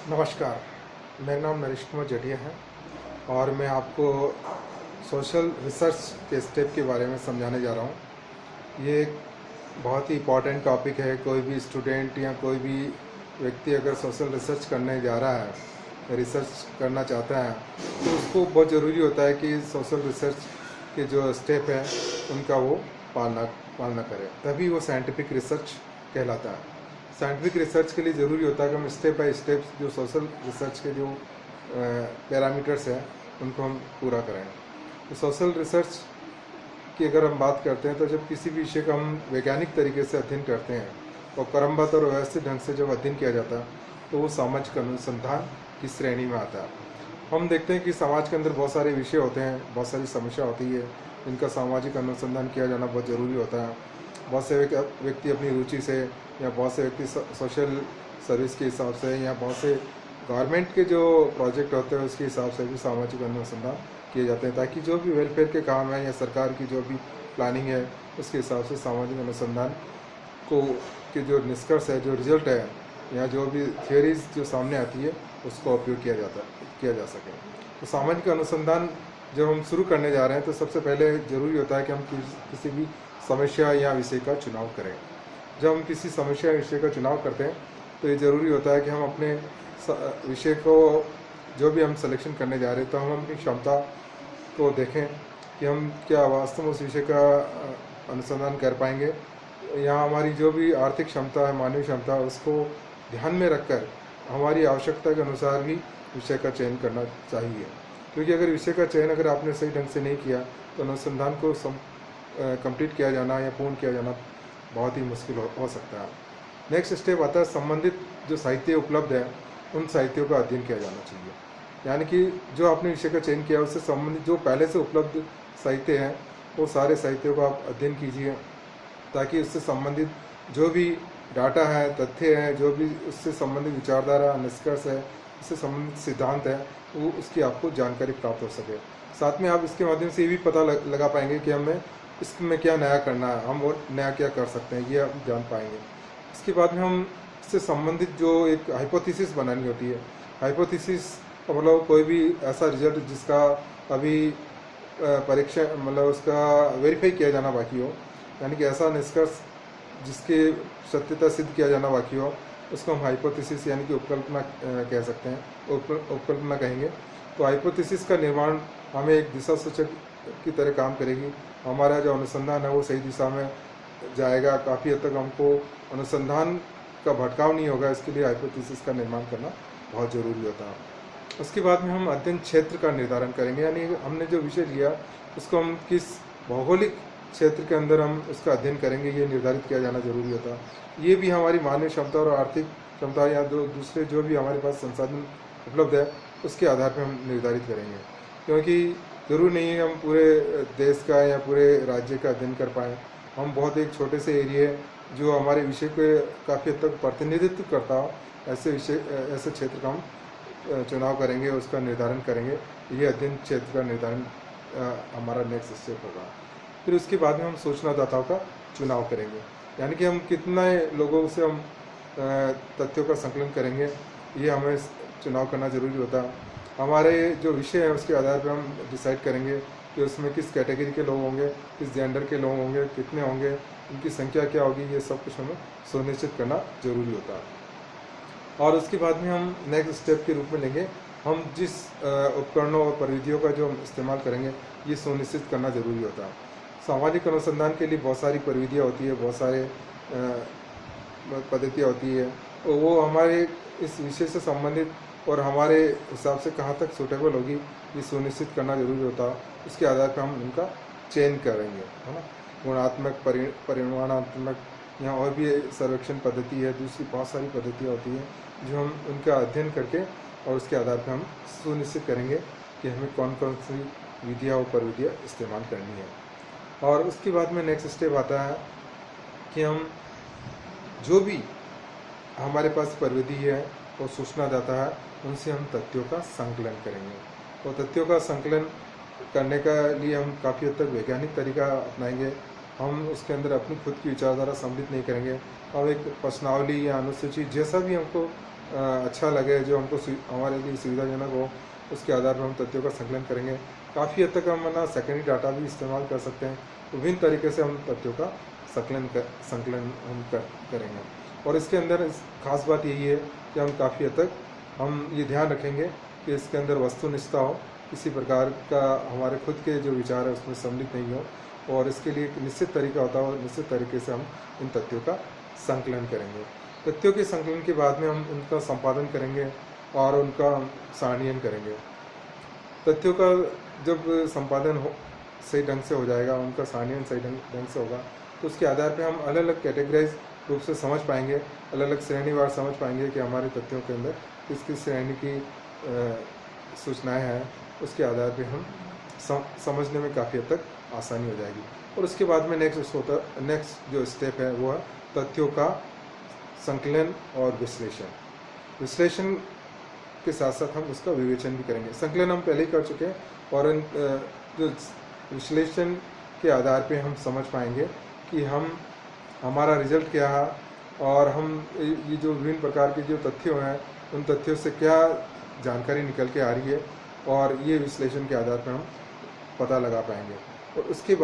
नमस्कार, मेरा नाम नरेश कुमार जटिया है और मैं आपको सोशल रिसर्च के स्टेप के बारे में समझाने जा रहा हूँ। ये एक बहुत ही इम्पॉर्टेंट टॉपिक है। कोई भी स्टूडेंट या कोई भी व्यक्ति अगर सोशल रिसर्च करने जा रहा है, रिसर्च करना चाहता है, तो उसको बहुत ज़रूरी होता है कि सोशल रिसर्च के जो स्टेप हैं उनका वो पालना करे, तभी वो साइंटिफिक रिसर्च कहलाता है। साइंटिफिक रिसर्च के लिए ज़रूरी होता है कि हम स्टेप बाय स्टेप जो सोशल रिसर्च के जो पैरामीटर्स हैं उनको हम पूरा करें। तो सोशल रिसर्च की अगर हम बात करते हैं तो जब किसी भी विषय का हम वैज्ञानिक तरीके से अध्ययन करते हैं और क्रमबद्ध और व्यवस्थित ढंग से जब अध्ययन किया जाता है तो वो सामाजिक अनुसंधान की श्रेणी में आता है। हम देखते हैं कि समाज के अंदर बहुत सारे विषय होते हैं, बहुत सारी समस्या होती है जिनका सामाजिक अनुसंधान किया जाना बहुत ज़रूरी होता है। बहुत से व्यक्ति अपनी रुचि से या बहुत से व्यक्ति सोशल सर्विस के हिसाब से या बहुत से गवर्नमेंट के जो प्रोजेक्ट होते हैं उसके हिसाब से भी सामाजिक अनुसंधान किए जाते हैं, ताकि जो भी वेलफेयर के काम है या सरकार की जो भी प्लानिंग है उसके हिसाब से सामाजिक अनुसंधान को के जो निष्कर्ष है, जो रिजल्ट है या जो भी थियरीज जो सामने आती है उसको उपयोग किया जा सके। तो सामाजिक अनुसंधान जब हम शुरू करने जा रहे हैं तो सबसे पहले ज़रूरी होता है कि हम किसी भी समस्या या विषय का चुनाव करें। जब हम किसी समस्या या विषय का चुनाव करते हैं तो ये ज़रूरी होता है कि हम अपने विषय को जो भी हम सिलेक्शन करने जा रहे हैं तो हम अपनी क्षमता को देखें कि हम क्या वास्तव में उस विषय का अनुसंधान कर पाएंगे, या हमारी जो भी आर्थिक क्षमता है, मानवीय क्षमता, उसको ध्यान में रखकर हमारी आवश्यकता के अनुसार ही विषय का चयन करना चाहिए। क्योंकि अगर विषय का चयन अगर आपने सही ढंग से नहीं किया तो अनुसंधान को कंप्लीट किया जाना या पूर्ण किया जाना बहुत ही मुश्किल हो सकता है। नेक्स्ट स्टेप आता है संबंधित जो साहित्य उपलब्ध है उन साहित्यों का अध्ययन किया जाना चाहिए। यानी कि जो आपने विषय का चयन किया उससे संबंधित जो पहले से उपलब्ध साहित्य हैं वो सारे साहित्यों का आप अध्ययन कीजिए, ताकि उससे संबंधित जो भी डाटा है, तथ्य हैं, जो भी उससे संबंधित विचारधारा, निष्कर्ष है, उससे संबंधित सिद्धांत है, वो उसकी आपको जानकारी प्राप्त हो सके। साथ में आप इसके माध्यम से ये भी पता लगा पाएंगे कि हमें इसमें क्या नया करना है, हम और नया क्या कर सकते हैं, ये आप जान पाएंगे। इसके बाद में हम इससे संबंधित जो एक हाइपोथेसिस बनानी होती है। हाइपोथेसिस का मतलब कोई भी ऐसा रिजल्ट जिसका अभी परीक्षा मतलब उसका वेरीफाई किया जाना बाकी हो, यानी कि ऐसा निष्कर्ष जिसके सत्यता सिद्ध किया जाना बाकी हो, उसको हम हाइपोथेसिस यानी कि उपकल्पना कह सकते हैं, उपकल्पना कहेंगे। तो हाइपोथेसिस का निर्माण हमें एक दिशा सूचक की तरह काम करेगी। हमारा जो अनुसंधान है वो सही दिशा में जाएगा, काफ़ी हद तक हमको अनुसंधान का भटकाव नहीं होगा। इसके लिए हाइपोथेसिस का निर्माण करना बहुत ज़रूरी होता है। उसके बाद में हम अध्ययन क्षेत्र का निर्धारण करेंगे, यानी हमने जो विषय लिया उसको हम किस भौगोलिक क्षेत्र के अंदर हम उसका अध्ययन करेंगे, ये निर्धारित किया जाना जरूरी होता है। ये भी हमारी मानवीय क्षमता और आर्थिक क्षमता या दूसरे जो भी हमारे पास संसाधन उपलब्ध है उसके आधार पर हम निर्धारित करेंगे। क्योंकि ज़रूरी नहीं है हम पूरे देश का या पूरे राज्य का अध्ययन कर पाएँ। हम बहुत एक छोटे से एरिया जो हमारे विषय को काफ़ी हद तक प्रतिनिधित्व करता हो ऐसे क्षेत्र का हम चुनाव करेंगे, उसका निर्धारण करेंगे। ये अध्ययन क्षेत्र का निर्धारण हमारा नेक्स्ट स्टेप होगा। फिर उसके बाद में हम सूचनादाताओं का चुनाव करेंगे, यानी कि हम कितने लोगों से हम तथ्यों का संकलन करेंगे, ये हमें चुनाव करना ज़रूरी होता है। हमारे जो विषय है उसके आधार पर हम डिसाइड करेंगे कि उसमें किस कैटेगरी के लोग होंगे, किस जेंडर के लोग होंगे, कितने होंगे, उनकी संख्या क्या होगी, ये सब कुछ हमें सुनिश्चित करना ज़रूरी होता है। और उसके बाद में हम नेक्स्ट स्टेप के रूप में लेंगे, हम जिस उपकरणों और परिविधियों का जो हम इस्तेमाल करेंगे ये सुनिश्चित करना ज़रूरी होता है। सामाजिक अनुसंधान के लिए बहुत सारी परिविधियाँ होती है, बहुत सारे पद्धतियाँ होती है, और वो हमारे इस विषय से संबंधित और हमारे हिसाब से कहाँ तक सूटेबल होगी ये सुनिश्चित करना जरूरी होता है। उसके आधार पर हम उनका चयन करेंगे, है ना। गुणात्मक, परिमाणात्मक, यहाँ और भी सर्वेक्षण पद्धति है, दूसरी बहुत सारी पद्धतियाँ होती हैं जो हम उनका अध्ययन करके और उसके आधार पर हम सुनिश्चित करेंगे कि हमें कौन कौन सी विधियाँ और परिविधियाँ इस्तेमाल करनी है। और उसके बाद में नेक्स्ट स्टेप आता है कि हम जो भी हमारे पास परिविधि है और सूचनादाता है उनसे हम तथ्यों का संकलन करेंगे। और तथ्यों का संकलन करने का लिए हम काफ़ी हद तक वैज्ञानिक तरीका अपनाएंगे। हम उसके अंदर अपनी खुद की विचारधारा सम्मिलित नहीं करेंगे। अब एक प्रश्नावली या अनुसूची जैसा भी हमको अच्छा लगे, जो हमको हमारे लिए सुविधाजनक हो, उसके आधार पर हम तथ्यों का संकलन करेंगे। काफ़ी हद तक हम ना सेकेंडरी डाटा भी इस्तेमाल कर सकते हैं। विभिन्न तरीके से हम तथ्यों का संकलन हम करेंगे। और इसके अंदर खास बात यही है कि हम काफ़ी हद तक हम ये ध्यान रखेंगे कि इसके अंदर वस्तुनिष्ठता हो, किसी प्रकार का हमारे खुद के जो विचार है उसमें सम्मिलित नहीं हो, और इसके लिए एक निश्चित तरीका होता है और निश्चित तरीके से हम इन तथ्यों का संकलन करेंगे। तथ्यों के संकलन के बाद में हम उनका संपादन करेंगे और उनका सारणीयन करेंगे। तथ्यों का जब संपादन सही ढंग से हो जाएगा, उनका सारणीयन सही ढंग से होगा, तो उसके आधार पे हम अलग अलग कैटेगराइज रूप से समझ पाएंगे, अलग अलग श्रेणीवार समझ पाएंगे कि हमारे तथ्यों के अंदर किस किस श्रेणी की सूचनाएं हैं। उसके आधार पे हम समझने में काफ़ी हद तक आसानी हो जाएगी। और उसके बाद में नेक्स्ट जो स्टेप है वो है तथ्यों का संकलन और विश्लेषण के साथ साथ हम उसका विवेचन भी करेंगे। संकलन हम पहले ही कर चुके हैं, और जो विश्लेषण के आधार पे हम समझ पाएंगे कि हमारा रिजल्ट क्या है, और हम ये जो विभिन्न प्रकार के जो तथ्यों हैं उन तथ्यों से क्या जानकारी निकल के आ रही है, और ये विश्लेषण के आधार पर हम पता लगा पाएंगे। और उसके बाद